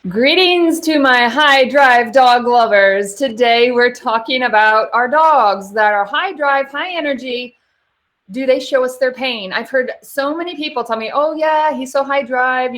Greetings to my high drive dog lovers. Today we're talking about our dogs that are high drive, high energy. Do they show us their pain? I've heard so many people tell me, oh yeah, he's so high drive,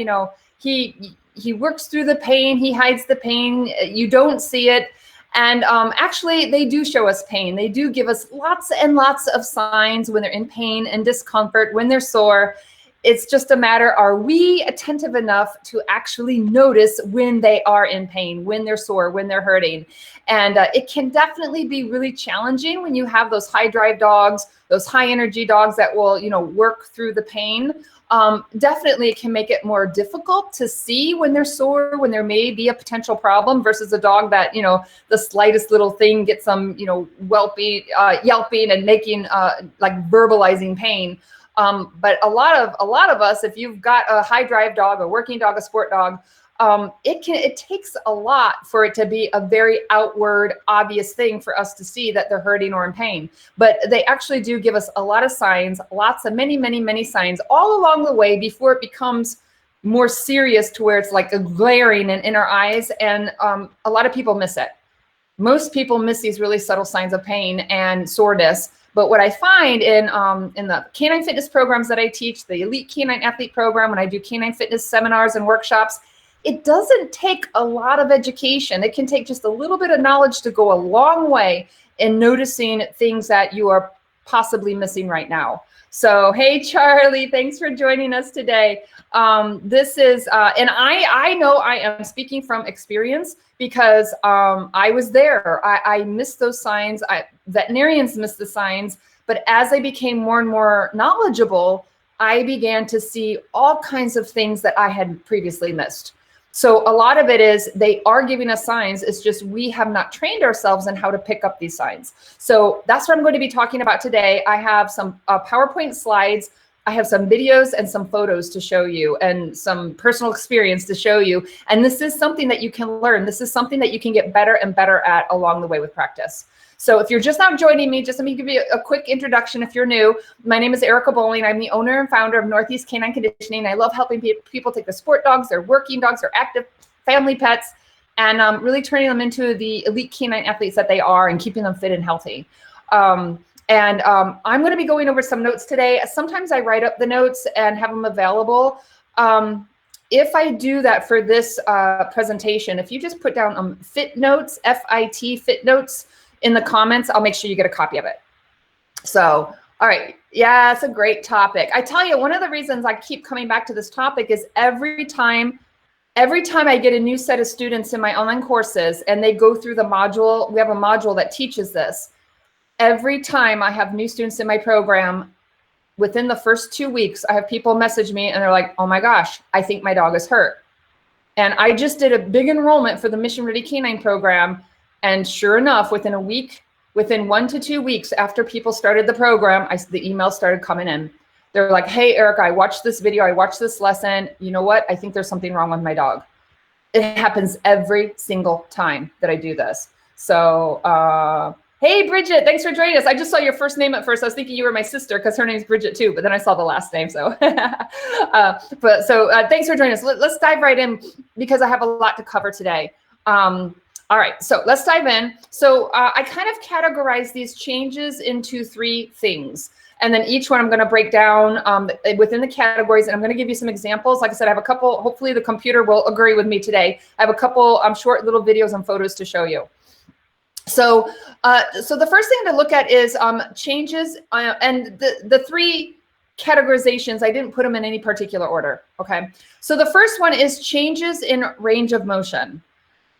he works through the pain, he hides the pain, you don't see it. And actually they do show us pain. They do give us lots and lots of signs when they're in pain and discomfort, when they're sore. It's just a matter, are we attentive enough to actually notice when they are in pain, when they're sore, when they're hurting? And it can definitely be really challenging when you have those high drive dogs, those high energy dogs that will, work through the pain. Definitely it can make it more difficult to see when they're sore, when there may be a potential problem versus a dog that, the slightest little thing gets them, yelping and making like verbalizing pain. But a lot of us, if you've got a high drive dog, a working dog, a sport dog, it takes a lot for it to be a very outward, obvious thing for us to see that they're hurting or in pain. But they actually do give us a lot of signs, many signs all along the way before it becomes more serious to where it's like a glaring in our eyes. And a lot of people miss it. Most people miss these really subtle signs of pain and soreness. But what I find in the canine fitness programs that I teach, the elite canine athlete program, when I do canine fitness seminars and workshops, it doesn't take a lot of education. It can take just a little bit of knowledge to go a long way in noticing things that you are possibly missing right now. So, hey, Charlie, thanks for joining us today. This is, and I know I am speaking from experience because I was there. I missed those signs. Veterinarians missed the signs. But as I became more and more knowledgeable, I began to see all kinds of things that I had previously missed. So a lot of it is they are giving us signs. It's just we have not trained ourselves in how to pick up these signs. So that's what I'm going to be talking about today. I have some PowerPoint slides. I have some videos and some photos to show you and some personal experience to show you. And this is something that you can learn. This is something that you can get better and better at along the way with practice. So if you're just now joining me, just let me give you a quick introduction if you're new. My name is Erica Bowling. I'm the owner and founder of Northeast Canine Conditioning. I love helping people take their sport dogs, their working dogs, their active family pets, and really turning them into the elite canine athletes that they are and keeping them fit and healthy. I'm going to be going over some notes today. Sometimes I write up the notes and have them available. If I do that for this presentation, if you just put down fit notes, FIT, fit notes, in the comments, I'll make sure you get a copy of it. So, all right. Yeah, it's a great topic. I tell you, one of the reasons I keep coming back to this topic is every time I get a new set of students in my online courses and they go through the module, we have a module that teaches this. Every time I have new students in my program, within the first 2 weeks, I have people message me and they're like, oh my gosh, I think my dog is hurt. And I just did a big enrollment for the Mission Ready Canine program. And sure enough, within a week, within 1 to 2 weeks after people started the program, the emails started coming in. They're like, hey, Erica, I watched this video. I watched this lesson. You know what? I think there's something wrong with my dog. It happens every single time that I do this. So, hey, Bridget, thanks for joining us. I just saw your first name at first. I was thinking you were my sister because her name's Bridget too, but then I saw the last name. So, thanks for joining us. Let's dive right in because I have a lot to cover today. All right, so let's dive in. So I kind of categorize these changes into 3 things. And then each one I'm going to break down within the categories. And I'm going to give you some examples. Like I said, I have a couple, hopefully the computer will agree with me today. I have a couple short little videos and photos to show you. So the first thing to look at is changes. And the 3 categorizations, I didn't put them in any particular order. Okay, so the first one is changes in range of motion.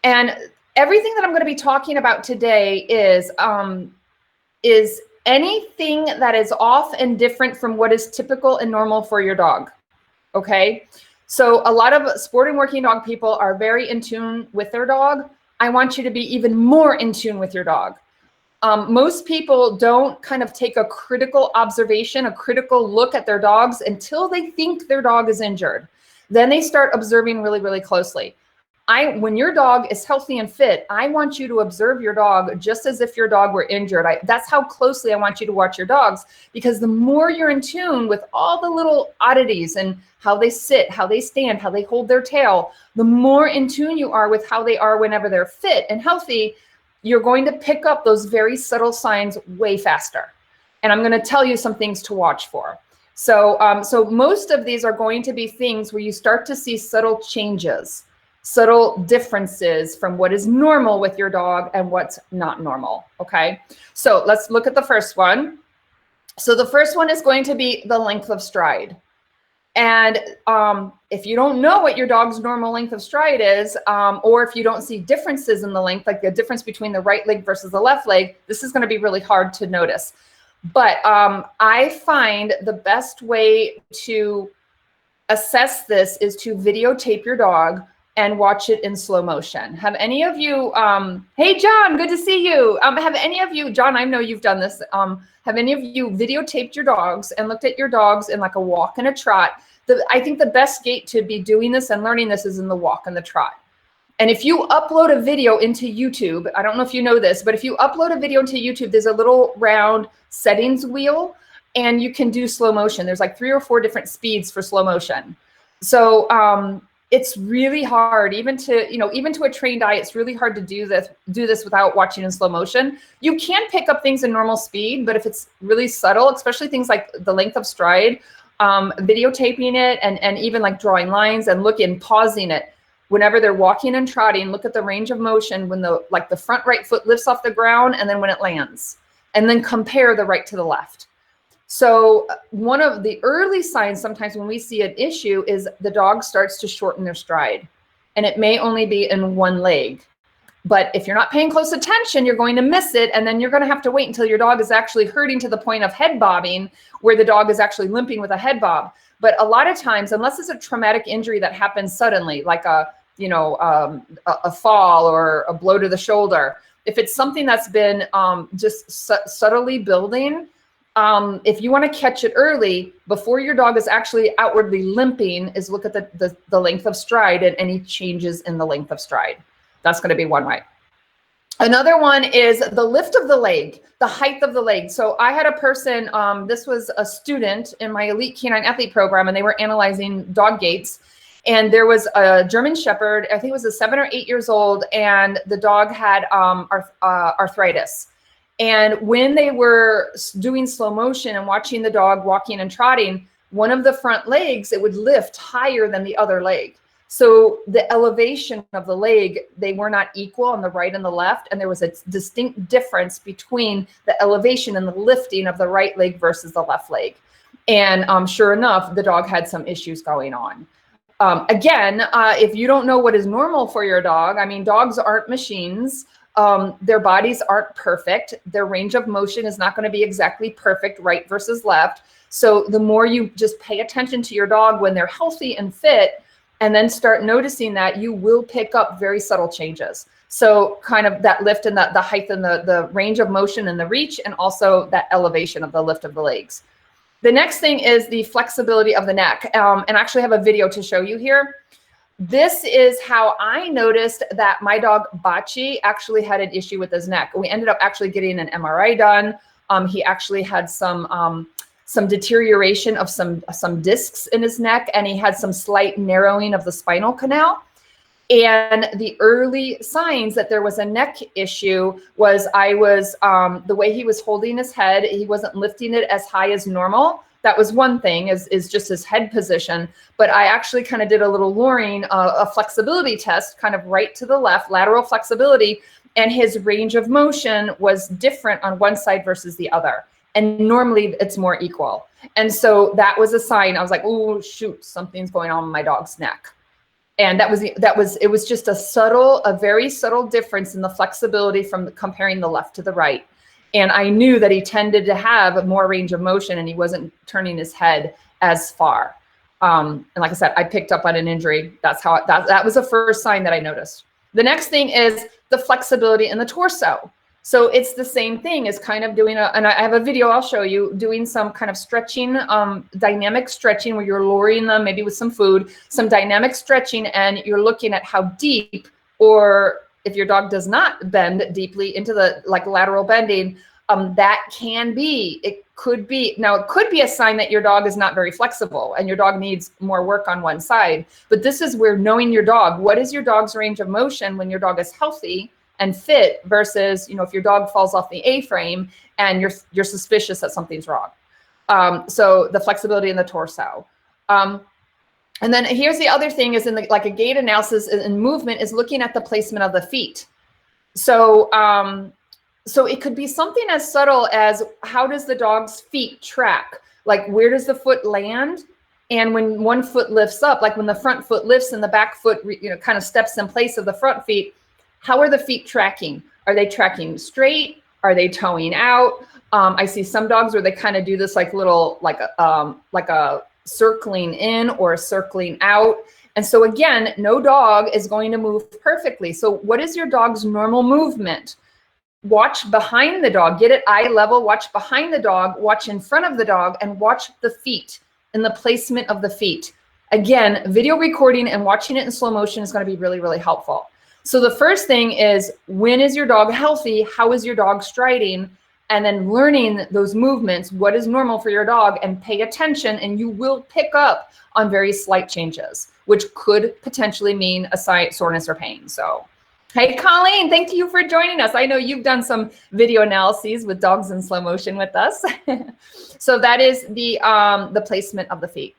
And everything that I'm going to be talking about today is anything that is off and different from what is typical and normal for your dog. Okay. So a lot of sport and working dog people are very in tune with their dog. I want you to be even more in tune with your dog. Most people don't kind of take a critical observation, a critical look at their dogs until they think their dog is injured. Then they start observing really, really closely. when your dog is healthy and fit, I want you to observe your dog just as if your dog were injured. That's how closely I want you to watch your dogs, because the more you're in tune with all the little oddities and how they sit, how they stand, how they hold their tail, the more in tune you are with how they are whenever they're fit and healthy, you're going to pick up those very subtle signs way faster. And I'm going to tell you some things to watch for. So most of these are going to be things where you start to see subtle changes, subtle differences from what is normal with your dog and what's not normal. Okay, so let's look at the first one. So the first one is going to be the length of stride. And if you don't know what your dog's normal length of stride is, or if you don't see differences in the length, like the difference between the right leg versus the left leg, this is going to be really hard to notice. But I find the best way to assess this is to videotape your dog and watch it in slow motion. Have any of you, hey John, good to see you. Have any of you, John, I know you've done this. Have any of you videotaped your dogs and looked at your dogs in like a walk and a trot? I think the best gait to be doing this and learning this is in the walk and the trot. And if you upload a video into YouTube, I don't know if you know this, but if you upload a video into YouTube, there's a little round settings wheel and you can do slow motion. There's like 3 or 4 different speeds for slow motion. So it's really hard, even to a trained eye, it's really hard to do this without watching in slow motion. You can pick up things in normal speed, but if it's really subtle, especially things like the length of stride, videotaping it and even like drawing lines and pausing it. Whenever they're walking and trotting, look at the range of motion when the front right foot lifts off the ground and then when it lands, and then compare the right to the left. So one of the early signs sometimes when we see an issue is the dog starts to shorten their stride, and it may only be in one leg. But if you're not paying close attention, you're going to miss it, and then you're going to have to wait until your dog is actually hurting to the point of head bobbing, where the dog is actually limping with a head bob. But a lot of times, unless it's a traumatic injury that happens suddenly, like a fall or a blow to the shoulder, if it's something that's been just subtly building, if you want to catch it early before your dog is actually outwardly limping, is look at the length of stride and any changes in the length of stride. That's going to be one way. Another one is the lift of the leg, the height of the leg. So I had a person, this was a student in my elite canine athlete program, and they were analyzing dog gaits. And there was a German Shepherd, I think it was a 7 or 8 years old, and the dog had arthritis. And when they were doing slow motion and watching the dog walking and trotting, one of the front legs, it would lift higher than the other leg. So the elevation of the leg, they were not equal on the right and the left. And there was a distinct difference between the elevation and the lifting of the right leg versus the left leg. And sure enough, the dog had some issues going on. Again, if you don't know what is normal for your dog, I mean, dogs aren't machines. Their bodies aren't perfect. Their range of motion is not going to be exactly perfect, right versus left. So the more you just pay attention to your dog when they're healthy and fit, and then start noticing that, you will pick up very subtle changes. So kind of that lift and the height and the range of motion and the reach, and also that elevation of the lift of the legs. The next thing is the flexibility of the neck. And I actually have a video to show you here. This is how I noticed that my dog Bachi actually had an issue with his neck. We ended up actually getting an MRI done. He actually had some deterioration of some discs in his neck, and he had some slight narrowing of the spinal canal. And the early signs that there was a neck issue was the way he was holding his head, he wasn't lifting it as high as normal. That was one thing, is just his head position. But I actually kind of did a little luring, a flexibility test, kind of right to the left, lateral flexibility, and his range of motion was different on one side versus the other. And normally it's more equal. And so that was a sign. I was like, oh shoot, something's going on with my dog's neck. And it was just a very subtle difference in the flexibility from comparing the left to the right. And I knew that he tended to have more range of motion, and he wasn't turning his head as far. And like I said, I picked up on an injury. That was the first sign that I noticed. The next thing is the flexibility in the torso. So it's the same thing as kind of doing and I have a video I'll show you, doing some kind of stretching, dynamic stretching where you're lowering them maybe with some food, some dynamic stretching, and you're looking at how deep, or if your dog does not bend deeply into the like lateral bending, that can be, it could be a sign that your dog is not very flexible and your dog needs more work on one side. But this is where knowing your dog, what is your dog's range of motion when your dog is healthy and fit versus, you know, if your dog falls off the A-frame and you're suspicious that something's wrong. So the flexibility in the torso. And then here's the other thing is in the, like a gait analysis and movement is looking at the placement of the feet. So, so it could be something as subtle as how does the dog's feet track? Like where does the foot land? And when one foot lifts up, like when the front foot lifts and the back foot, you know, kind of steps in place of the front feet, how are the feet tracking? Are they tracking straight? Are they toeing out? I see some dogs where they kind of do this like little, like a circling in or circling out. And so again, no dog is going to move perfectly. So what is your dog's normal movement? Watch behind the dog, get it eye level, watch behind the dog, watch in front of the dog, and watch the feet and the placement of the feet. Again, video recording and watching it in slow motion is going to be really, really helpful. So the first thing is, when is your dog healthy? How is your dog striding? And then learning those movements, what is normal for your dog, and pay attention, and you will pick up on very slight changes, which could potentially mean a soreness or pain. So, hey, Colleen, thank you for joining us. I know you've done some video analyses with dogs in slow motion with us. So that is the placement of the feet.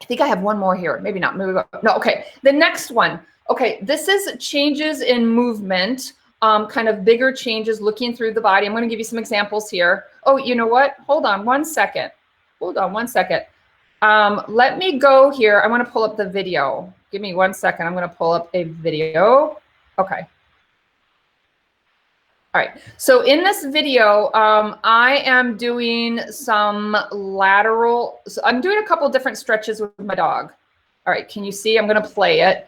I think I have one more here. Maybe not. Maybe no. Okay. The next one. Okay, this is changes in movement, kind of bigger changes looking through the body. I'm going to give you some examples here. Oh, you know what? Hold on one second. Hold on one second. Let me go here. I want to pull up the video. Give me 1 second. I'm going to pull up a video. Okay. All right. So in this video, I am doing some lateral. So I'm doing a couple different stretches with my dog. All right. Can you see? I'm going to play it.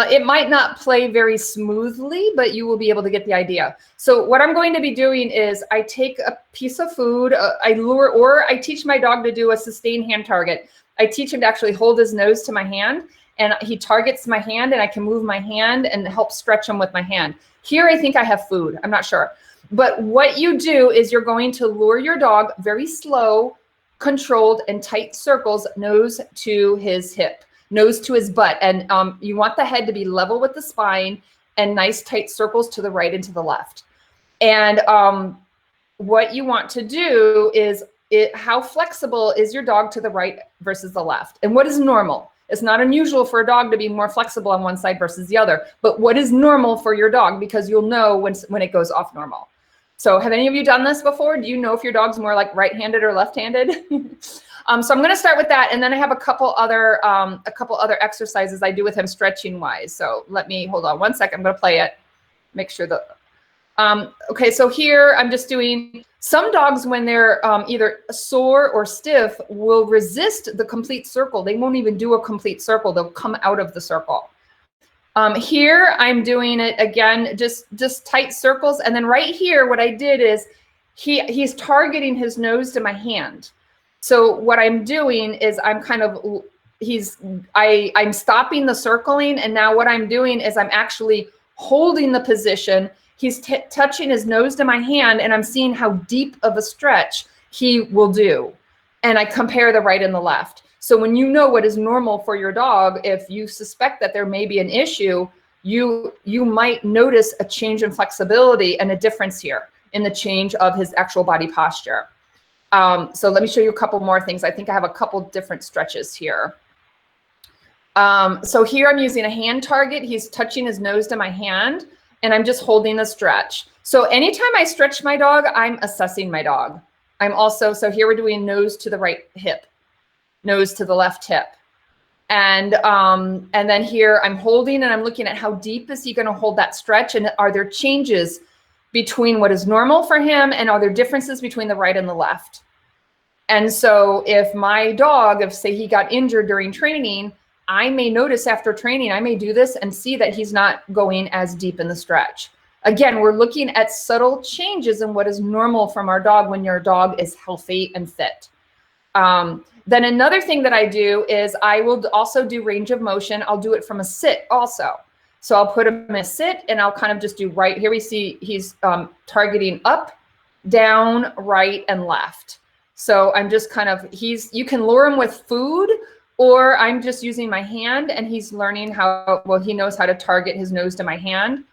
It might not play very smoothly, but you will be able to get the idea. So what I'm going to be doing is I take a piece of food, I lure, or I teach my dog to do a sustained hand target. I teach him to actually hold his nose to my hand, and he targets my hand, and I can move my hand and help stretch him with my hand. Here, I think I have food. I'm not sure. But what you do is you're going to lure your dog very slow, controlled, and tight circles, nose to his hip, nose to his butt. And you want the head to be level with the spine and nice tight circles to the right and to the left. And what you want to do is how flexible is your dog to the right versus the left? And what is normal? It's not unusual for a dog to be more flexible on one side versus the other, but what is normal for your dog? Because you'll know when it goes off normal. So have any of you done this before? Do you know if your dog's more like right-handed or left-handed? So I'm going to start with that, and then I have a couple other exercises I do with him stretching wise. So let me hold on 1 second. I'm going to play it. Make sure that. Okay, so here I'm just doing. Some dogs, when they're either sore or stiff, will resist the complete circle. They won't even do a complete circle. They'll come out of the circle. Here I'm doing it again, just tight circles, and then right here, what I did is he's targeting his nose to my hand. So what I'm doing is I'm kind of, I'm stopping the circling, and now what I'm doing is I'm actually holding the position. He's touching his nose to my hand, and I'm seeing how deep of a stretch he will do. And I compare the right and the left. So when you know what is normal for your dog, if you suspect that there may be an issue, you might notice a change in flexibility and a difference here in the change of his actual body posture. So let me show you a couple more things. I think I have a couple different stretches here. So here I'm using a hand target. He's touching his nose to my hand, and I'm just holding the stretch. So anytime I stretch my dog, I'm assessing my dog. I'm also, so here we're doing nose to the right hip, nose to the left hip. And then here I'm holding, and I'm looking at how deep is he going to hold that stretch, and are there changes between what is normal for him, and are there differences between the right and the left? And so if my dog, if say he got injured during training, I may notice after training, I may do this and see that he's not going as deep in the stretch. Again, we're looking at subtle changes in what is normal from our dog when your dog is healthy and fit. Then another thing that I do is I will also do range of motion. I'll do it from a sit also. So I'll put him in a sit and I'll kind of just do right here. We see he's targeting up, down, right, and left. So I'm just kind of, you can lure him with food, or I'm just using my hand and he's learning how, well, he knows how to target his nose to my hand.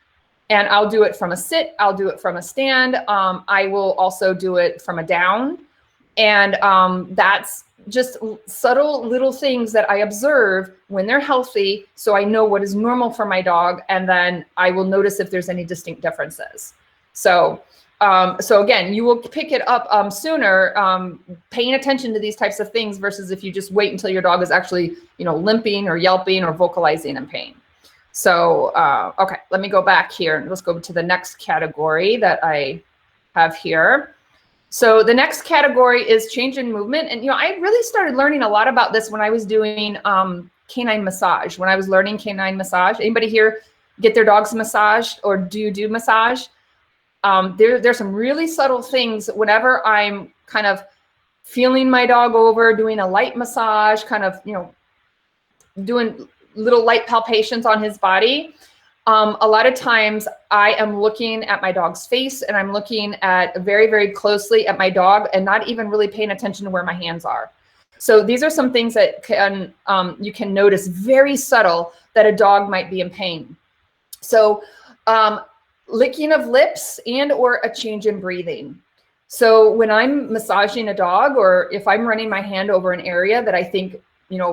And I'll do it from a sit. I'll do it from a stand. I will also do it from a down. And that's just subtle little things that I observe when they're healthy, so I know what is normal for my dog, and then I will notice if there's any distinct differences. So again, you will pick it up sooner, paying attention to these types of things versus if you just wait until your dog is actually, limping or yelping or vocalizing in pain. So, okay, let me go back here and let's go to the next category that I have here. So the next category is change in movement. And, I really started learning a lot about this when I was doing canine massage, when I was learning canine massage. Anybody here get their dogs massaged, or do you do massage? There's some really subtle things whenever I'm kind of feeling my dog over, doing a light massage, kind of, doing little light palpations on his body. A lot of times I am looking at my dog's face and I'm looking at very, very closely at my dog and not even really paying attention to where my hands are. So these are some things that you can notice, very subtle, that a dog might be in pain. So licking of lips and or a change in breathing. So when I'm massaging a dog, or if I'm running my hand over an area that I think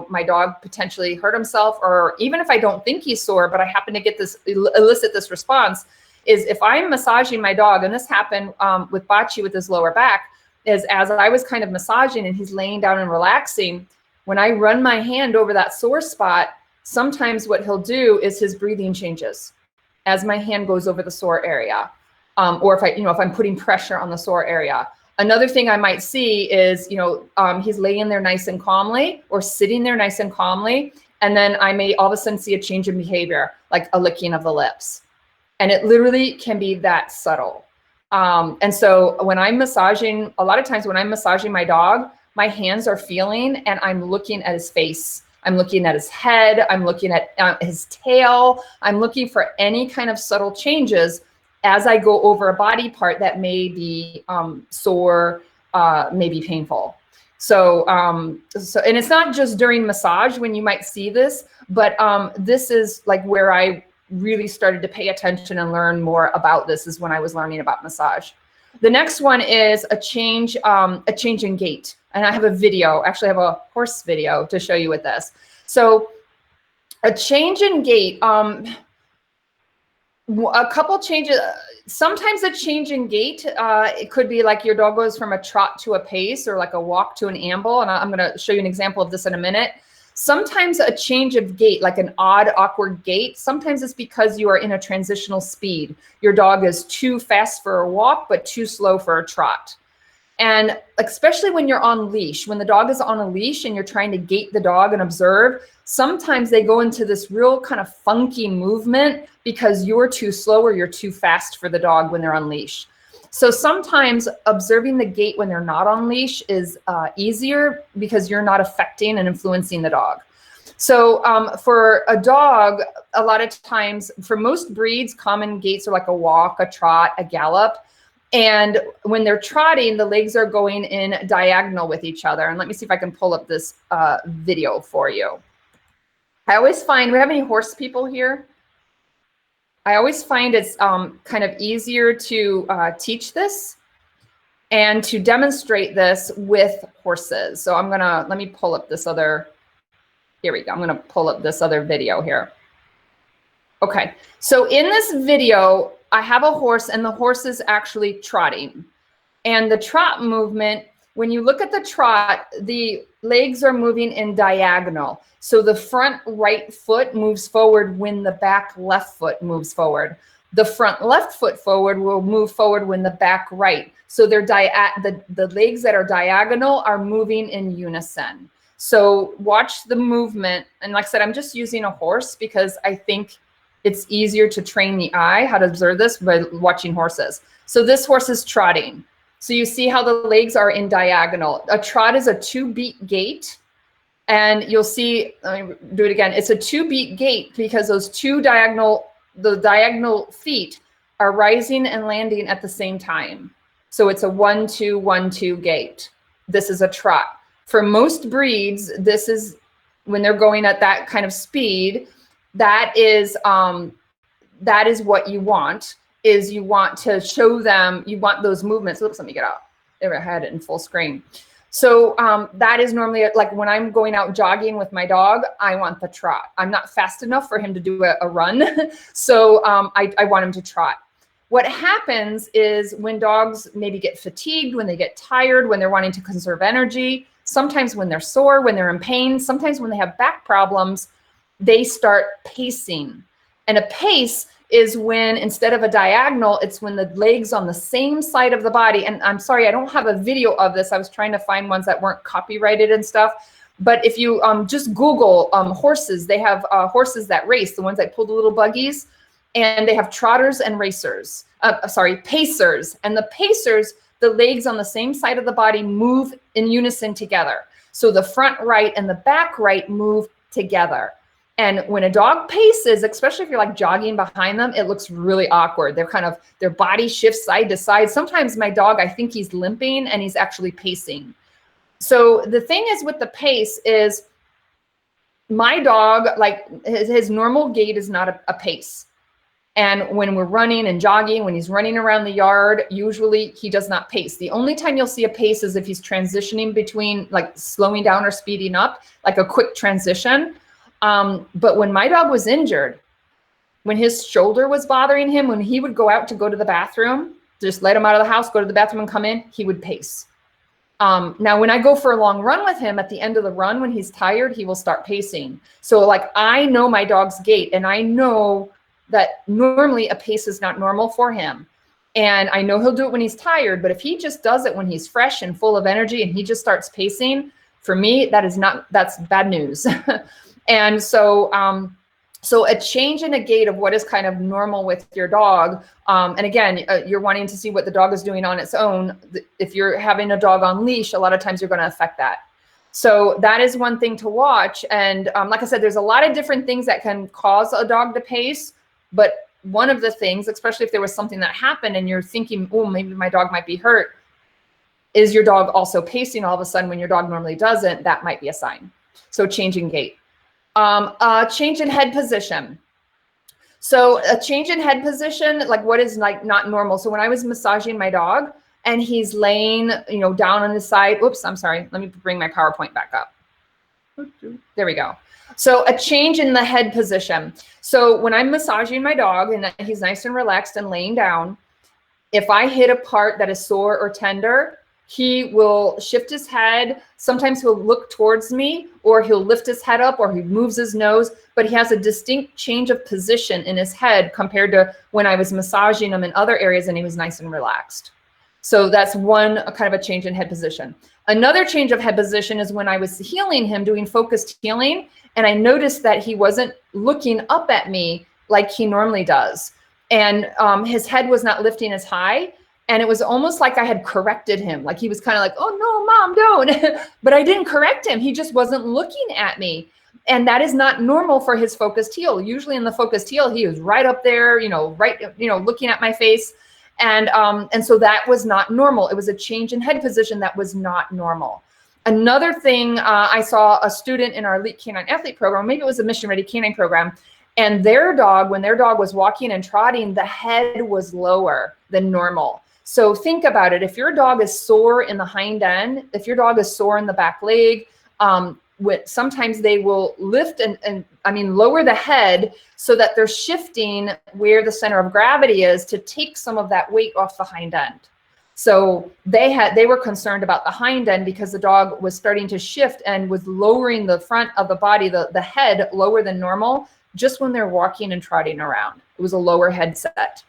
my dog potentially hurt himself, or even if I don't think he's sore, but I happen to get elicit this response, is if I'm massaging my dog, and this happened with Bachi with his lower back, is as I was kind of massaging and he's laying down and relaxing, when I run my hand over that sore spot, sometimes what he'll do is his breathing changes as my hand goes over the sore area, or if I'm putting pressure on the sore area. Another thing I might see is, he's laying there nice and calmly, or sitting there nice and calmly. And then I may all of a sudden see a change in behavior, like a licking of the lips. And it literally can be that subtle. And so when I'm massaging, a lot of times when I'm massaging my dog, my hands are feeling and I'm looking at his face. I'm looking at his head. I'm looking at his tail. I'm looking for any kind of subtle changes as I go over a body part that may be sore, may be painful. So and it's not just during massage when you might see this, but this is like where I really started to pay attention and learn more about this, is when I was learning about massage. The next one is a change in gait. And I have a video, actually I have a horse video to show you with this. So a change in gait, a couple changes. Sometimes a change in gait, it could be like your dog goes from a trot to a pace, or like a walk to an amble. And I'm going to show you an example of this in a minute. Sometimes a change of gait, like an odd, awkward gait, sometimes it's because you are in a transitional speed. Your dog is too fast for a walk, but too slow for a trot. And especially when you're on leash, when the dog is on a leash and you're trying to gait the dog and observe, sometimes they go into this real kind of funky movement because you're too slow or you're too fast for the dog when they're on leash. So sometimes observing the gait when they're not on leash is easier because you're not affecting and influencing the dog. So for a dog, a lot of times, for most breeds, common gaits are like a walk, a trot, a gallop. And when they're trotting, the legs are going in diagonal with each other. And let me see if I can pull up this video for you. I always find, we have any horse people here? I always find it's kind of easier to teach this and to demonstrate this with horses. So let me pull up this other, here we go. I'm gonna pull up this other video here. Okay, so in this video, I have a horse and the horse is actually trotting. And the trot movement, when you look at the trot, the legs are moving in diagonal. So the front right foot moves forward when the back left foot moves forward. The front left foot forward will move forward when the back right. So they're the legs that are diagonal are moving in unison. So watch the movement. And like I said, I'm just using a horse because I think it's easier to train the eye how to observe this by watching horses. So this horse is trotting. So you see how the legs are in diagonal. A trot is a 2-beat gait. And you'll see, let me do it again. It's a 2-beat gait because those the diagonal feet are rising and landing at the same time. So it's a 1-2, 1-2 gait. This is a trot. For most breeds, this is when they're going at that kind of speed, that is what you want, is you want to show them, you want those movements. Oops, let me get out. There, I had it in full screen. So that is normally like when I'm going out jogging with my dog, I want the trot. I'm not fast enough for him to do a run. So I want him to trot. What happens is when dogs maybe get fatigued, when they get tired, when they're wanting to conserve energy, sometimes when they're sore, when they're in pain, sometimes when they have back problems, they start pacing. And a pace is when, instead of a diagonal, it's when the legs on the same side of the body. And I'm sorry, I don't have a video of this. I was trying to find ones that weren't copyrighted and stuff. But if you just Google horses, they have horses that race, the ones that pull the little buggies, and they have trotters and racers. Pacers. And the pacers, the legs on the same side of the body move in unison together. So the front right and the back right move together. And when a dog paces, especially if you're like jogging behind them, it looks really awkward. They're kind of, their body shifts side to side. Sometimes my dog, I think he's limping and he's actually pacing. So the thing is with the pace is my dog, like his normal gait is not a pace. And when we're running and jogging, when he's running around the yard, usually he does not pace. The only time you'll see a pace is if he's transitioning between like slowing down or speeding up, like a quick transition. But when my dog was injured, when his shoulder was bothering him, when he would go out to go to the bathroom, just let him out of the house, go to the bathroom and come in, he would pace. Now, when I go for a long run with him, at the end of the run, when he's tired, he will start pacing. So like, I know my dog's gait, and I know that normally a pace is not normal for him. And I know he'll do it when he's tired, but if he just does it when he's fresh and full of energy and he just starts pacing, for me, that's bad news. And so, so a change in a gait of what is kind of normal with your dog. And again, you're wanting to see what the dog is doing on its own. If you're having a dog on leash, a lot of times you're going to affect that. So that is one thing to watch. And like I said, there's a lot of different things that can cause a dog to pace. But one of the things, especially if there was something that happened and you're thinking, oh, maybe my dog might be hurt, is your dog also pacing all of a sudden when your dog normally doesn't? That might be a sign. So changing gait. Change in head position. So a change in head position, like what is like not normal. So when I was massaging my dog and he's laying, down on his side. Oops, I'm sorry. Let me bring my PowerPoint back up. There we go. So a change in the head position. So when I'm massaging my dog and he's nice and relaxed and laying down, if I hit a part that is sore or tender, he will shift his head. Sometimes he'll look towards me, or he'll lift his head up, or he moves his nose, but he has a distinct change of position in his head compared to when I was massaging him in other areas and he was nice and relaxed. So that's one kind of a change in head position. Another change of head position is when I was healing him, doing focused healing, and I noticed that he wasn't looking up at me like he normally does. And his head was not lifting as high. And it was almost like I had corrected him. Like he was kind of like, oh no, mom, don't. But I didn't correct him. He just wasn't looking at me. And that is not normal for his focused heel. Usually in the focused heel, he was right up there, looking at my face. And so that was not normal. It was a change in head position that was not normal. Another thing, I saw a student in our Elite Canine Athlete program, maybe it was a Mission Ready Canine program, and their dog, when their dog was walking and trotting, the head was lower than normal. So think about it. If your dog is sore in the hind end, if your dog is sore in the back leg, sometimes they will lift and lower the head so that they're shifting where the center of gravity is to take some of that weight off the hind end. So they were concerned about the hind end because the dog was starting to shift and was lowering the front of the body, the head lower than normal, just when they're walking and trotting around. It was a lower head set.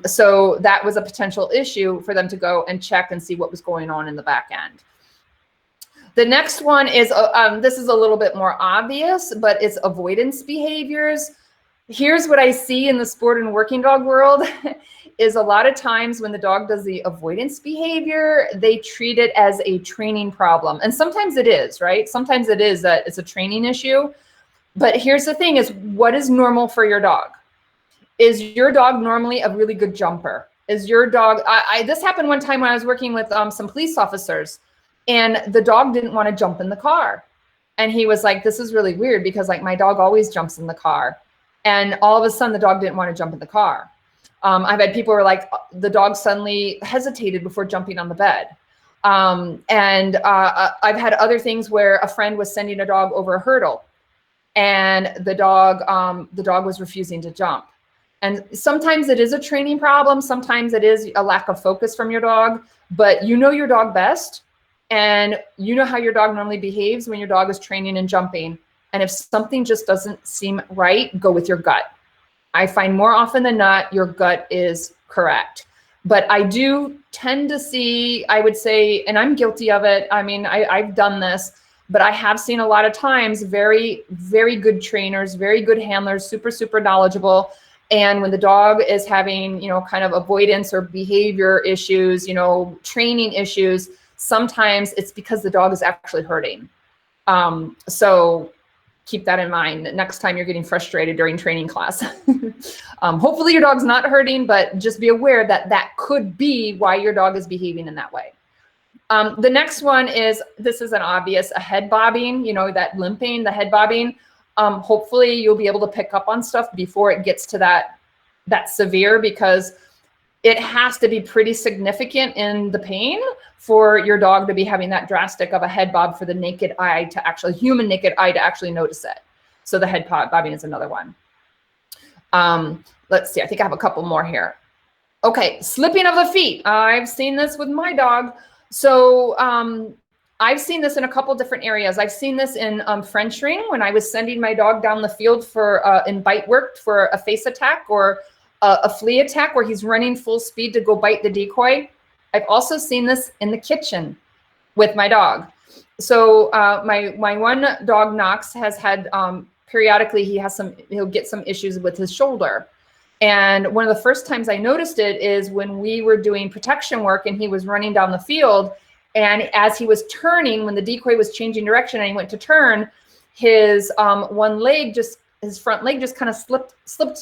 So that was a potential issue for them to go and check and see what was going on in the back end. The next one is, this is a little bit more obvious, but it's avoidance behaviors. Here's what I see in the sport and working dog world is a lot of times when the dog does the avoidance behavior, they treat it as a training problem. And sometimes it is, right? Sometimes it is that it's a training issue. But here's the thing is, what is normal for your dog? Is your dog normally a really good jumper? Is your dog, this happened one time when I was working with some police officers, and the dog didn't want to jump in the car. And he was like, this is really weird because like my dog always jumps in the car. And all of a sudden the dog didn't want to jump in the car. I've had people who are like, the dog suddenly hesitated before jumping on the bed. I've had other things where a friend was sending a dog over a hurdle and the dog was refusing to jump. And sometimes it is a training problem. Sometimes it is a lack of focus from your dog, but you know your dog best. And you know how your dog normally behaves when your dog is training and jumping. And if something just doesn't seem right, go with your gut. I find more often than not, your gut is correct. But I do tend to see, I would say, and I'm guilty of it. I mean, I've done this, but I have seen a lot of times very, very good trainers, very good handlers, super, super knowledgeable. And when the dog is having, you know, kind of avoidance or behavior issues, you know, training issues, sometimes it's because the dog is actually hurting. So keep that in mind next time you're getting frustrated during training class. Hopefully your dog's not hurting, but just be aware that that could be why your dog is behaving in that way. The next one is, this is an obvious, a head bobbing, you know, that limping, the head bobbing. Hopefully you'll be able to pick up on stuff before it gets to that severe, because it has to be pretty significant in the pain for your dog to be having that drastic of a head bob for the naked eye to actually, human naked eye to actually notice it. So the head bobbing is another one. Let's see, I think I have a couple more here. Okay, slipping of the feet. I've seen this with my dog. So I've seen this in a couple different areas. I've seen this in French ring when I was sending my dog down the field for in bite work for a face attack or a flea attack where he's running full speed to go bite the decoy. I've also seen this in the kitchen with my dog. So my one dog, Knox, has had periodically he'll get some issues with his shoulder. And one of the first times I noticed it is when we were doing protection work and he was running down the field. And as he was turning, when the decoy was changing direction and he went to turn, his one leg his front leg just kind of slipped.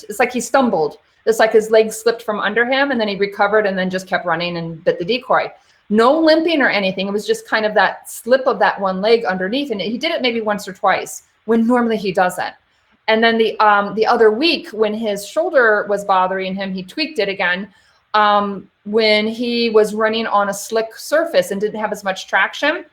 It's like he stumbled. It's like his leg slipped from under him and then he recovered and then just kept running and bit the decoy. No limping or anything. It was just kind of that slip of that one leg underneath. And he did it maybe once or twice when normally he doesn't. And then the other week when his shoulder was bothering him, he tweaked it again. When he was running on a slick surface and didn't have as much traction,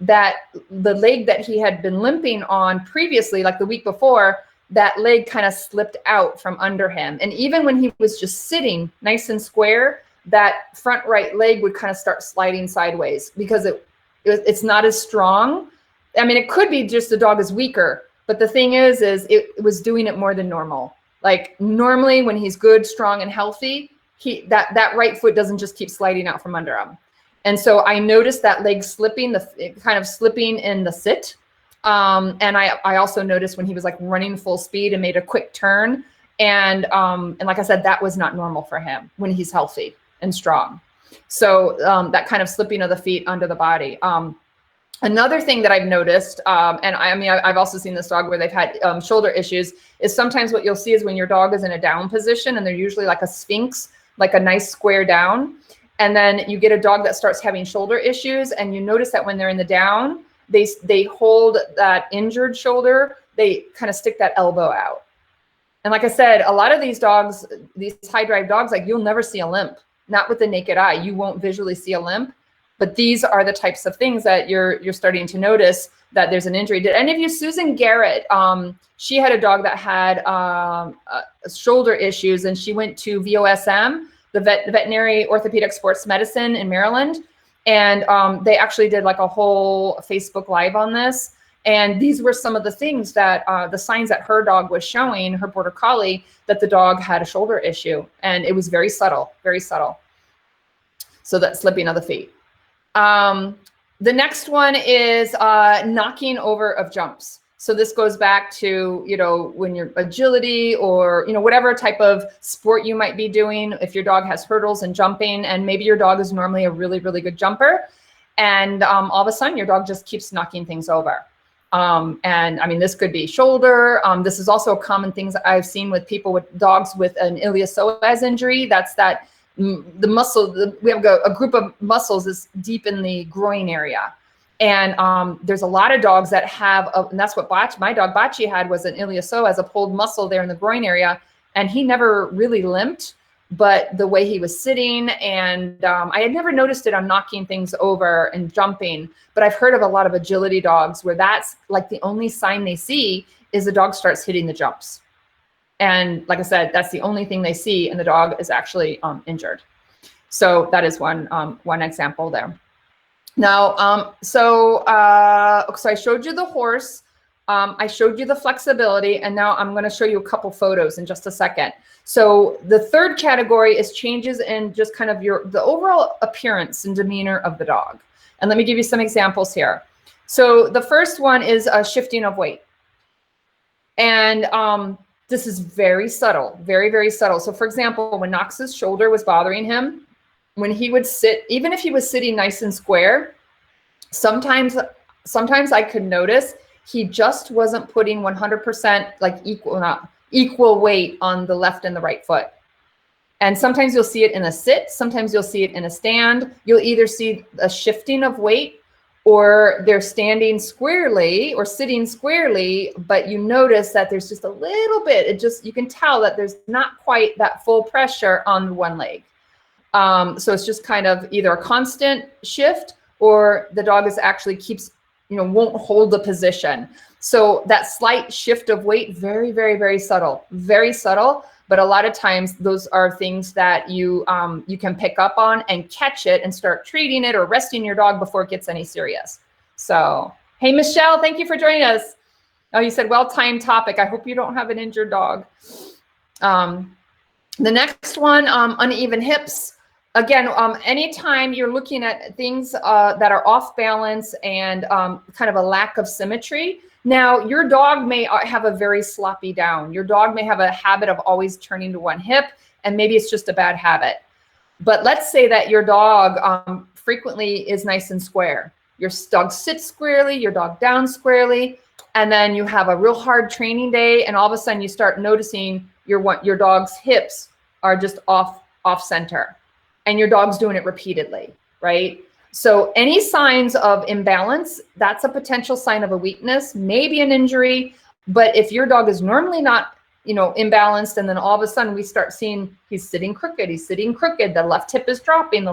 that the leg that he had been limping on previously, like the week before, that leg kind of slipped out from under him. And even when he was just sitting nice and square, that front right leg would kind of start sliding sideways because it's not as strong. I mean, it could be just the dog is weaker, but the thing is it was doing it more than normal. Like normally when he's good, strong, and healthy, that right foot doesn't just keep sliding out from under him. And so I noticed that leg slipping, kind of slipping in the sit. And I also noticed when he was like running full speed and made a quick turn. And like I said, that was not normal for him when he's healthy and strong. So that kind of slipping of the feet under the body. Another thing that I've noticed, and I mean, I've also seen this dog where they've had shoulder issues, is sometimes what you'll see is when your dog is in a down position and they're usually like a sphinx, like a nice square down. And then you get a dog that starts having shoulder issues and you notice that when they're in the down, they hold that injured shoulder, they kind of stick that elbow out. And like I said, a lot of these dogs, these high drive dogs, like you'll never see a limp, not with the naked eye. You won't visually see a limp, but these are the types of things that you're starting to notice that there's an injury. Did any of you, Susan Garrett, she had a dog that had shoulder issues and she went to VOSM, the Veterinary Orthopedic Sports Medicine in Maryland. And they actually did like a whole Facebook Live on this. And these were some of the things that the signs that her dog was showing, her Border Collie, that the dog had a shoulder issue. And it was very subtle, very subtle. So that slipping of the feet. The next one is knocking over of jumps. So this goes back to, when you're agility or, whatever type of sport you might be doing. If your dog has hurdles and jumping, and maybe your dog is normally a really, really good jumper, and all of a sudden your dog just keeps knocking things over. And I mean, this could be shoulder. This is also a common thing I've seen with people with dogs with an iliopsoas injury. That's that the muscle, we have a group of muscles is deep in the groin area. And there's a lot of dogs that have, and that's what my dog Bachi had, was an iliopsoas, a pulled muscle there in the groin area. And he never really limped, but the way he was sitting, and I had never noticed it on knocking things over and jumping, but I've heard of a lot of agility dogs where that's like the only sign they see is the dog starts hitting the jumps. And like I said, that's the only thing they see, and the dog is actually injured. So that is one example there. Now, so I showed you the horse, I showed you the flexibility, and now I'm going to show you a couple photos in just a second. So the third category is changes in just kind of the overall appearance and demeanor of the dog. And let me give you some examples here. So the first one is a shifting of weight. And this is very subtle, very, very subtle. So for example, when Knox's shoulder was bothering him, when he would sit, even if he was sitting nice and square, sometimes I could notice he just wasn't putting 100% like equal weight on the left and the right foot. And sometimes you'll see it in a sit, sometimes you'll see it in a stand. You'll either see a shifting of weight, or they're standing squarely or sitting squarely, but you notice that there's just a little bit, you can tell that there's not quite that full pressure on one leg. So it's just kind of either a constant shift, or the dog is actually won't hold the position. So that slight shift of weight, very, very, very subtle, very subtle. But a lot of times those are things that you can pick up on and catch it and start treating it or resting your dog before it gets any serious. So, hey, Michelle, thank you for joining us. Oh, you said well-timed topic. I hope you don't have an injured dog. The next one, uneven hips. Again, anytime you're looking at things that are off balance and kind of a lack of symmetry. Now, your dog may have a very sloppy down. Your dog may have a habit of always turning to one hip, and maybe it's just a bad habit. But let's say that your dog frequently is nice and square. Your dog sits squarely, your dog down squarely, and then you have a real hard training day, and all of a sudden you start noticing your dog's hips are just off center. And your dog's doing it repeatedly, right? So any signs of imbalance, that's a potential sign of a weakness, maybe an injury. But if your dog is normally not, imbalanced, and then all of a sudden we start seeing he's sitting crooked, the left hip is dropping,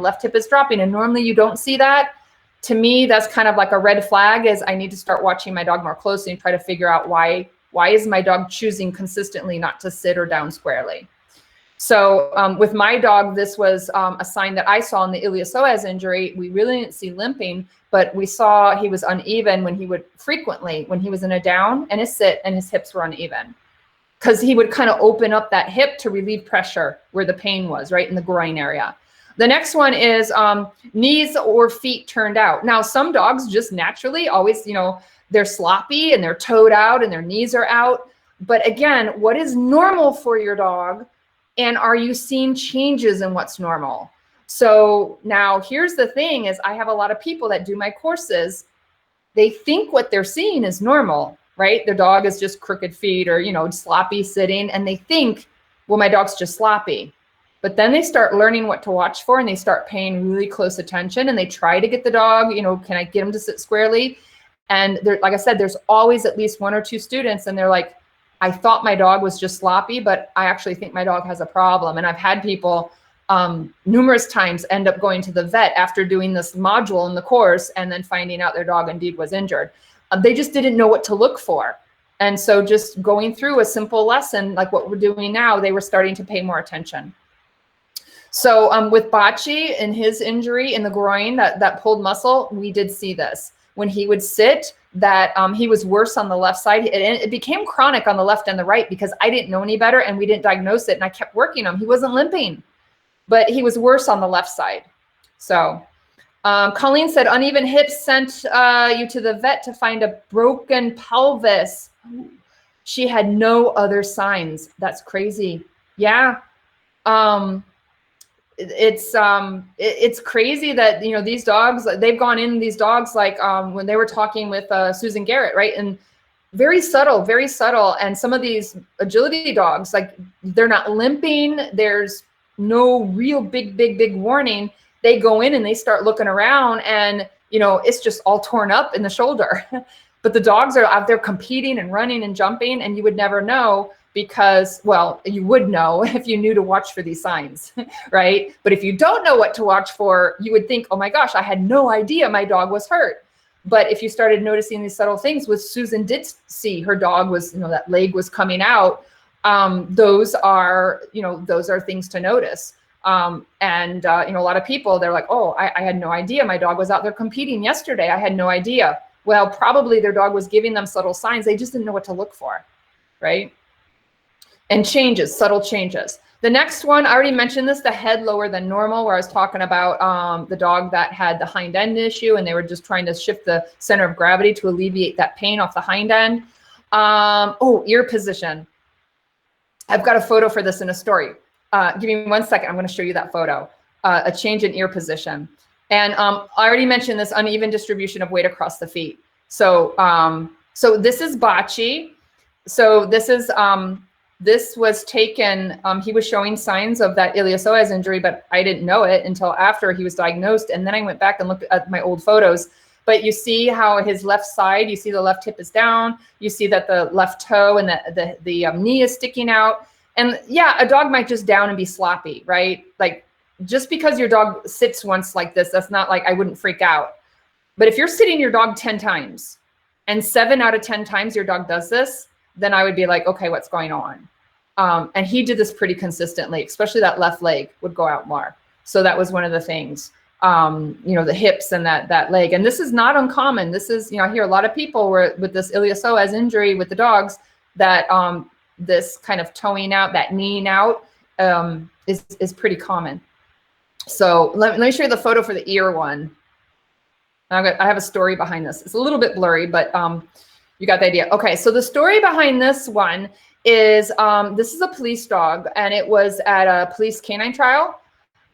and normally you don't see that, to me, that's kind of like a red flag, is I need to start watching my dog more closely and try to figure out why is my dog choosing consistently not to sit or down squarely. So with my dog, this was a sign that I saw in the iliopsoas injury. We really didn't see limping, but we saw he was uneven when he was in a down and a sit, and his hips were uneven, because he would kind of open up that hip to relieve pressure where the pain was, right in the groin area. The next one is knees or feet turned out. Now, some dogs just naturally always, they're sloppy and they're toed out and their knees are out. But again, what is normal for your dog? And are you seeing changes in what's normal? So now here's the thing is, I have a lot of people that do my courses. They think what they're seeing is normal, right? Their dog is just crooked feet or, sloppy sitting. And they think, well, my dog's just sloppy. But then they start learning what to watch for, and they start paying really close attention, and they try to get the dog, can I get him to sit squarely? And like I said, there's always at least one or two students, and they're like, I thought my dog was just sloppy, but I actually think my dog has a problem. And I've had people numerous times end up going to the vet after doing this module in the course and then finding out their dog indeed was injured. They just didn't know what to look for. And so just going through a simple lesson like what we're doing now, they were starting to pay more attention. So with Bachi and his injury in the groin, that pulled muscle, we did see this. When he would sit, that he was worse on the left side. It became chronic on the left and the right because I didn't know any better and we didn't diagnose it, and I kept working him. He wasn't limping, but he was worse on the left side. So Colleen said uneven hips sent you to the vet to find a broken pelvis. She had no other signs. That's crazy. Yeah. It's crazy that, you know, these dogs, they've gone in these dogs, like when they were talking with Susan Garrett, right? And very subtle, very subtle. And some of these agility dogs, like they're not limping. There's no real big warning. They go in and they start looking around and, you know, it's just all torn up in the shoulder. But the dogs are out there competing and running and jumping, and you would never know because, well, you would know if you knew to watch for these signs, right? But if you don't know what to watch for, you would think, oh my gosh, I had no idea my dog was hurt. But if you started noticing these subtle things, which Susan did see, her dog was, you know, that leg was coming out. Those are things to notice. You know, a lot of people, they're like, oh, I had no idea my dog was out there competing yesterday. I had no idea. Well, probably their dog was giving them subtle signs. They just didn't know what to look for, right? And changes, subtle changes. The next one, I already mentioned this, the head lower than normal, where I was talking about the dog that had the hind end issue, and they were just trying to shift the center of gravity to alleviate that pain off the hind end. Ear position. I've got a photo for this in a story. Give me 1 second. I'm going to show you that photo. A change in ear position. And I already mentioned this uneven distribution of weight across the feet. So this is Bocce. So this was taken, he was showing signs of that iliopsoas injury, but I didn't know it until after he was diagnosed. And then I went back and looked at my old photos. But you see how his left side, you see the left hip is down. You see that the left toe and the knee is sticking out. And yeah, a dog might just down and be sloppy, right? Like, just because your dog sits once like this, that's not like I wouldn't freak out. But if you're sitting your dog 10 times and 7 out of 10 times your dog does this, then I would be like, okay, what's going on? And he did this pretty consistently, especially that left leg would go out more. So that was one of the things, you know, the hips and that leg. And this is not uncommon. This is, you know, I hear a lot of people with this iliopsoas injury with the dogs that this kind of toeing out, that kneeing out is pretty common. So let me show you the photo for the ear one. I have a story behind this. It's a little bit blurry, but you got the idea. Okay, so the story behind this one is this is a police dog, and it was at a police canine trial,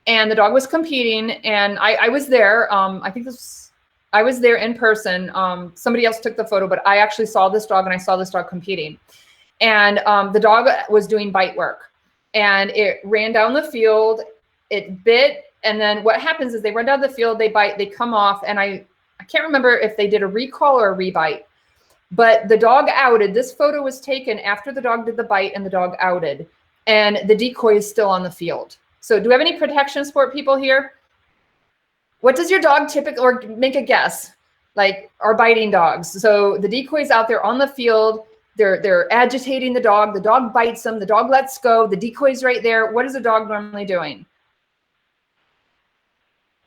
and the dog was competing, and I was there. I was there in person. Somebody else took the photo, but I actually saw this dog, and I saw this dog competing. And the dog was doing bite work, and it ran down the field. It bit, and then what happens is they run down the field, they bite, they come off, and I can't remember if they did a recall or a rebite, but the dog outed. This photo was taken after the dog did the bite and the dog outed, and the decoy is still on the field. So do we have any protection sport people here? What does your dog typically, or make a guess, like are biting dogs? So the decoy's out there on the field. They're agitating the dog bites them, the dog lets go, the decoy's right there. What is the dog normally doing?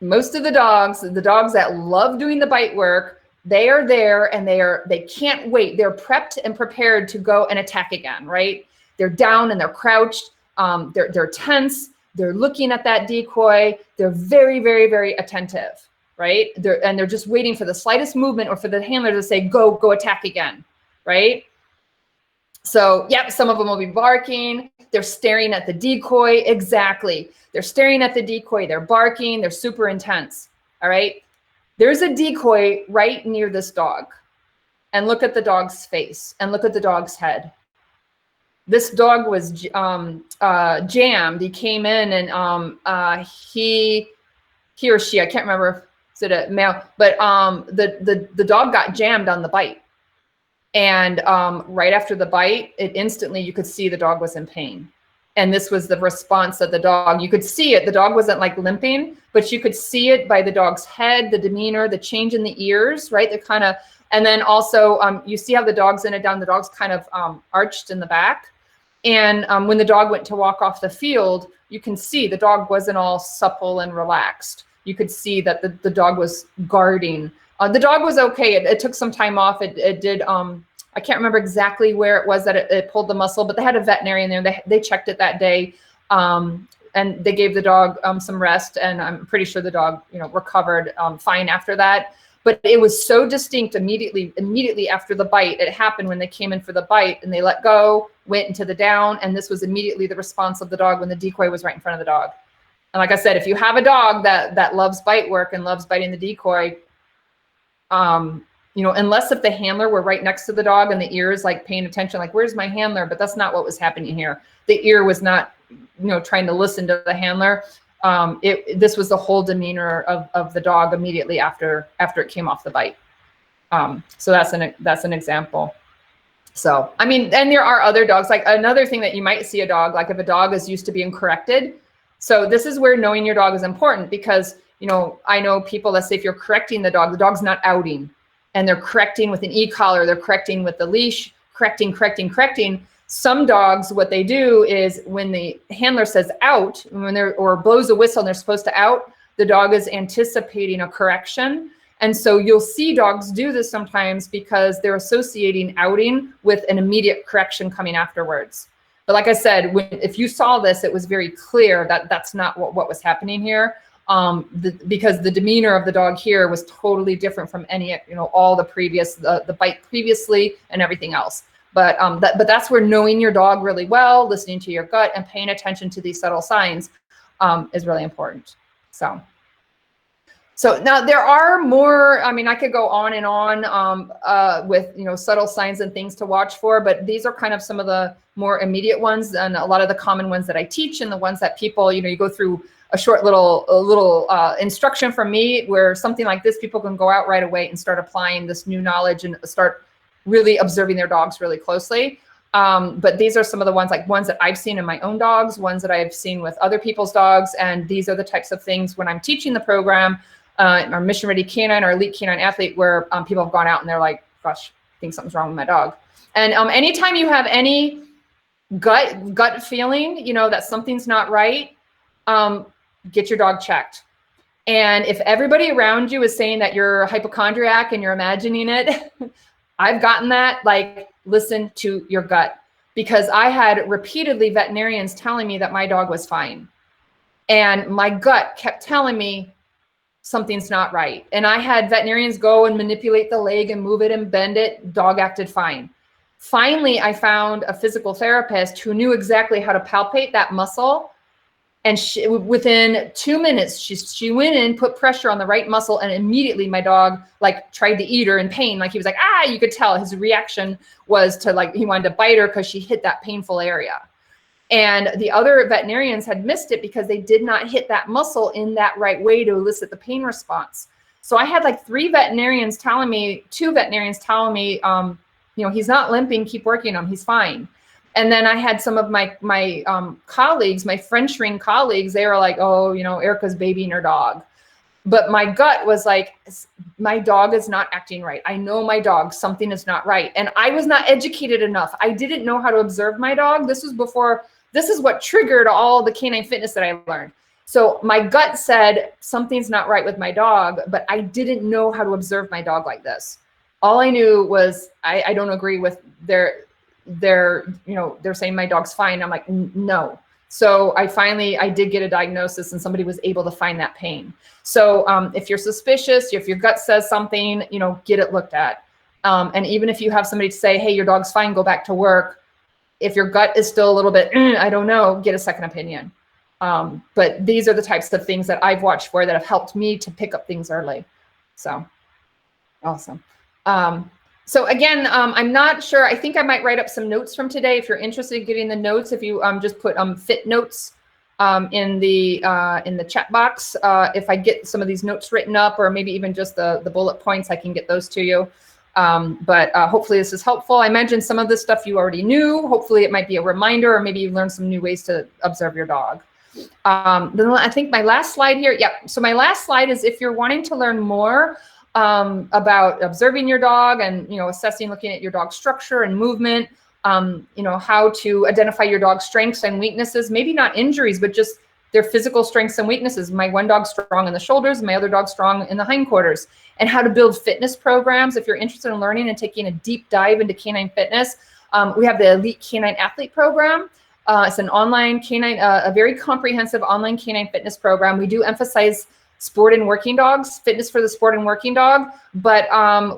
Most of the dogs that love doing the bite work, they are there and they can't wait. They're prepped and prepared to go and attack again, right? They're down and they're crouched. They're tense. They're looking at that decoy. They're very, very, very attentive, right? They're just waiting for the slightest movement or for the handler to say, go attack again, right? So, yep, some of them will be barking. They're staring at the decoy. Exactly. They're staring at the decoy. They're barking. They're super intense. All right. There's a decoy right near this dog. And look at the dog's face and look at the dog's head. This dog was jammed. He came in and he or she, I can't remember if it's a male, but the dog got jammed on the bite. And right after the bite, instantly you could see the dog was in pain. And this was the response of the dog. You could see it. The dog wasn't like limping, but you could see it by the dog's head, the demeanor, the change in the ears, right? The kind of, and then also you see how the dog's in it down. The dog's kind of arched in the back. And when the dog went to walk off the field, you can see the dog wasn't all supple and relaxed. You could see that the dog was guarding. The dog was okay. It took some time off. It did, I can't remember exactly where it was that it pulled the muscle, but they had a veterinarian there. They checked it that day. and they gave the dog some rest, and I'm pretty sure the dog, recovered fine after that. But it was so distinct immediately after the bite. It happened when they came in for the bite and they let go, went into the down, and this was immediately the response of the dog when the decoy was right in front of the dog. And like I said, if you have a dog that loves bite work and loves biting the decoy, unless if the handler were right next to the dog and the ear is like paying attention, like, where's my handler? But that's not what was happening here. The ear was not, trying to listen to the handler. This was the whole demeanor of the dog immediately after it came off the bite. So that's an example. So, I mean, and there are other dogs, like another thing that you might see a dog, like if a dog is used to being corrected. So this is where knowing your dog is important, because, I know people that say if you're correcting the dog's not outing, and they're correcting with an e-collar, they're correcting with the leash, correcting. Some dogs, what they do is when the handler says out, or blows a whistle and they're supposed to out, the dog is anticipating a correction. And so you'll see dogs do this sometimes because they're associating outing with an immediate correction coming afterwards. But like I said, if you saw this, it was very clear that that's not what was happening here. Because the demeanor of the dog here was totally different from any, all the previous, the bite previously and everything else. But that's where knowing your dog really well, listening to your gut and paying attention to these subtle signs is really important. So now there are more, I mean, I could go on and on with, subtle signs and things to watch for, but these are kind of some of the more immediate ones and a lot of the common ones that I teach, and the ones that people, you go through a short little instruction from me where something like this, people can go out right away and start applying this new knowledge and start really observing their dogs really closely. But these are some of the ones that I've seen in my own dogs, ones that I've seen with other people's dogs. And these are the types of things when I'm teaching the program, our Mission Ready Canine, our Elite Canine Athlete, where people have gone out and they're like, gosh, I think something's wrong with my dog. And anytime you have any gut feeling, that something's not right, get your dog checked. And if everybody around you is saying that you're a hypochondriac and you're imagining it, I've gotten that, like, listen to your gut, because I had repeatedly veterinarians telling me that my dog was fine. And my gut kept telling me something's not right. And I had veterinarians go and manipulate the leg and move it and bend it. Dog acted fine. Finally, I found a physical therapist who knew exactly how to palpate that muscle. And within 2 minutes, she went in, put pressure on the right muscle, and immediately my dog tried to eat her in pain. Like he was like, you could tell his reaction was to he wanted to bite her because she hit that painful area. And the other veterinarians had missed it because they did not hit that muscle in that right way to elicit the pain response. So I had 2 veterinarians telling me, he's not limping, keep working on him, he's fine. And then I had some of my colleagues, my French ring colleagues, they were like, oh, Erica's babying her dog. But my gut was like, my dog is not acting right. I know my dog, something is not right. And I was not educated enough. I didn't know how to observe my dog. This is what triggered all the canine fitness that I learned. So my gut said something's not right with my dog, but I didn't know how to observe my dog like this. All I knew was I don't agree with they're saying my dog's fine. I'm like, no. So I did get a diagnosis, and somebody was able to find that pain. So if you're suspicious, if your gut says something, get it looked at. And even if you have somebody say, hey, your dog's fine, go back to work. If your gut is still a little bit, I don't know, get a second opinion. But these are the types of things that I've watched for that have helped me to pick up things early. So awesome. So again, I'm not sure. I think I might write up some notes from today. If you're interested in getting the notes, if you just put fit notes in the chat box. If I get some of these notes written up, or maybe even just the bullet points, I can get those to you. But hopefully this is helpful. I mentioned some of this stuff you already knew. Hopefully it might be a reminder, or maybe you learned some new ways to observe your dog. Then I think my last slide here. Yep. So my last slide is if you're wanting to learn more about observing your dog and, assessing, looking at your dog's structure and movement, how to identify your dog's strengths and weaknesses, maybe not injuries, but just their physical strengths and weaknesses. My one dog's strong in the shoulders, my other dog's strong in the hindquarters, and how to build fitness programs. If you're interested in learning and taking a deep dive into canine fitness, we have the Elite Canine Athlete program. It's an online canine, a very comprehensive online canine fitness program. We do emphasize sport and working dogs, fitness for the sport and working dog, but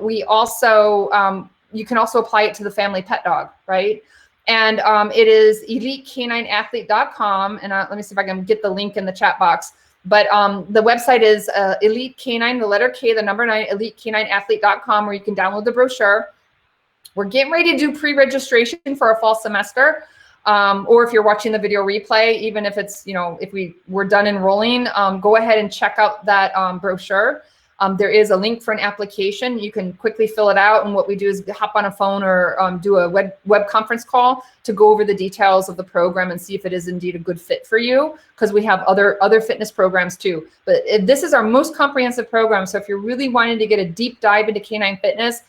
we also, you can also apply it to the family pet dog, right? And it is elitecanineathlete.com. And let me see if I can get the link in the chat box. But the website is Elite Canine, the letter K, the number 9, elitecanineathlete.com, where you can download the brochure. We're getting ready to do pre-registration for our fall semester. Or if you're watching the video replay, even if it's, you know, if we're done enrolling, go ahead and check out that brochure. There is a link for an application. You can quickly fill it out. And what we do is hop on a phone or do a web conference call to go over the details of the program and see if it is indeed a good fit for you, because we have other fitness programs too. But this is our most comprehensive program. So if you're really wanting to get a deep dive into canine fitness,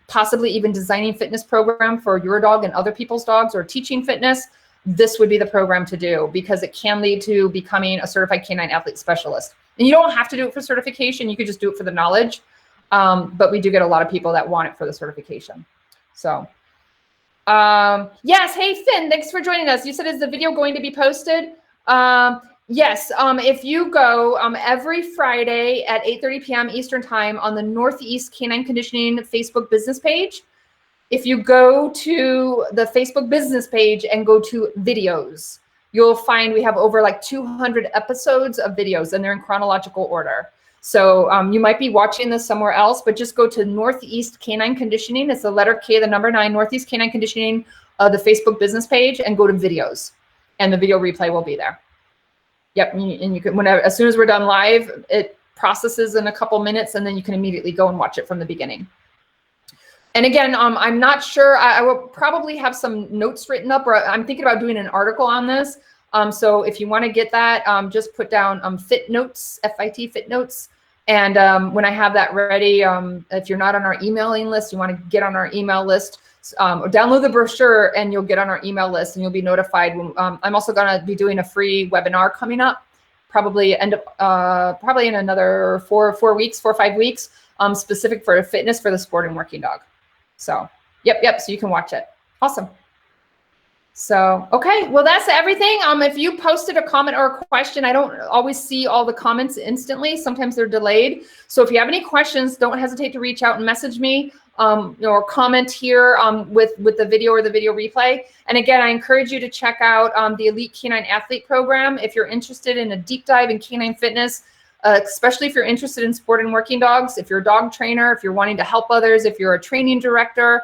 possibly even designing fitness program for your dog and other people's dogs, or teaching fitness, this would be the program to do, because it can lead to becoming a certified canine athlete specialist. And you don't have to do it for certification. You could just do it for the knowledge. But we do get a lot of people that want it for the certification. So yes. Hey, Finn, thanks for joining us. You said, is the video going to be posted? Yes. If you go every Friday at 8:30 p.m. Eastern time on the Northeast Canine Conditioning Facebook business page, if you go to the Facebook business page and go to videos, you'll find we have over like 200 episodes of videos, and they're in chronological order. So you might be watching this somewhere else, but just go to Northeast Canine Conditioning. It's the letter K, the number 9, Northeast Canine Conditioning, the Facebook business page, and go to videos, and the video replay will be there. Yep, and you can, whenever, as soon as we're done live, it processes in a couple minutes, and then you can immediately go and watch it from the beginning. And again, I'm not sure, I will probably have some notes written up, or I'm thinking about doing an article on this. So if you want to get that, just put down fit notes, FIT, fit notes. And when I have that ready, if you're not on our emailing list, you want to get on our email list, or download the brochure and you'll get on our email list, and you'll be notified. When, I'm also going to be doing a free webinar coming up, probably in another 4 or 5 weeks, specific for fitness for the sport and working dog. So, yep. So you can watch it. Awesome. So, okay. Well, that's everything. If you posted a comment or a question, I don't always see all the comments instantly. Sometimes they're delayed. So if you have any questions, don't hesitate to reach out and message me, or comment here with the video or the video replay. And again, I encourage you to check out the Elite Canine Athlete Program if you're interested in a deep dive in canine fitness. Especially if you're interested in sport and working dogs, if you're a dog trainer, if you're wanting to help others, if you're a training director,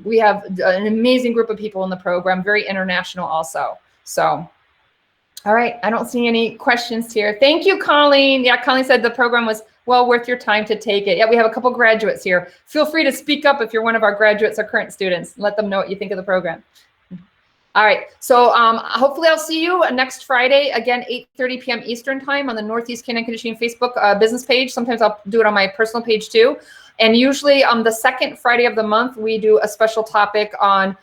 we have an amazing group of people in the program, very international also. So, all right, I don't see any questions here. Thank you, Colleen. Yeah, Colleen said the program was well worth your time to take it. Yeah, we have a couple graduates here. Feel free to speak up if you're one of our graduates or current students. Let them know what you think of the program. All right, so hopefully I'll see you next Friday, again, 8:30 p.m. Eastern time on the Northeast Canine Conditioning Facebook business page. Sometimes I'll do it on my personal page too. And usually on the second Friday of the month, we do a special topic on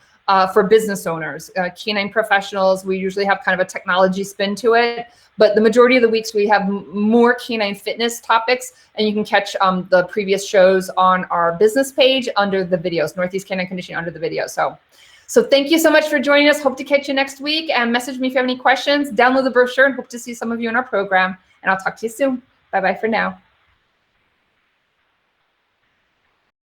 for business owners, canine professionals. We usually have kind of a technology spin to it. But the majority of the weeks we have more canine fitness topics, and you can catch the previous shows on our business page under the videos, Northeast Canine Conditioning under the video. So thank you so much for joining us. Hope to catch you next week, and message me if you have any questions. Download the brochure, and hope to see some of you in our program. And I'll talk to you soon. Bye-bye for now.